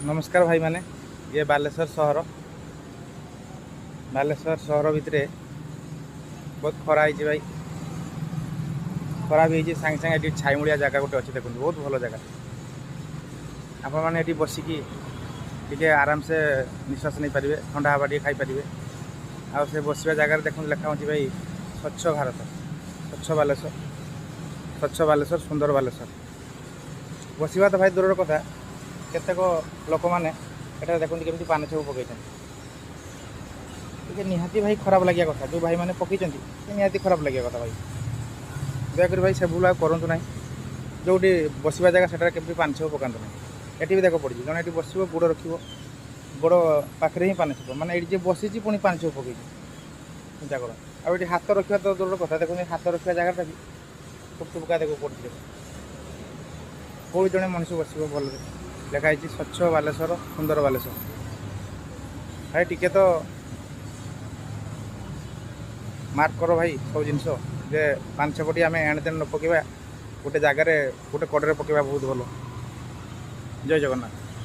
नमस्कार भाई माने ये बालेश्वर सहर भितर बहुत खरा है भाई खरा भी सागे सागे छाईमुड़िया जगह गोटे अच्छे देखते बहुत भल जगह आपण मैंने बसिकी टे आराम से निश्वास नहीं पारे ठंडा हवा टे खाई पारे आ से बसवा जगार देखते लिखा हो भाई स्वच्छ भारत स्वच्छ बालेश्वर सुंदर बालेश्वर बसवा तो भाई दूर कथा केतेक लोक मैंने एटा देखते केमती पान छेप पकई निहाती भाई खराब लगे कथा जो भाई मैंने पकई निहाती खराब लगे कथा भाई दयाक भाई से भूल करूँ ना जोटी बसवा जगह से केमती पान छेप पकातु ना ये भी देख पड़ी जन ये बस गोड़ रख गोड़ पाखे ही पान छेप मैंने ये बसी पुणी पान छेप पकई चिंता कर आठ हाथ रखा तो दूर कथा देखते हाथ रखा जगह भी टुकटुका देख पड़ी कौ जड़े मनुष्य बस भल लिखाई स्वच्छ बालेश्वर सुंदर बालेश्वर भाई टिके तो मार्क कर भाई सब जिनस जे पान छपटी आम एण तेण न पकड़ा गोटे जगार गोटे कड़े पकड़ा बहुत भल जय जगन्नाथ।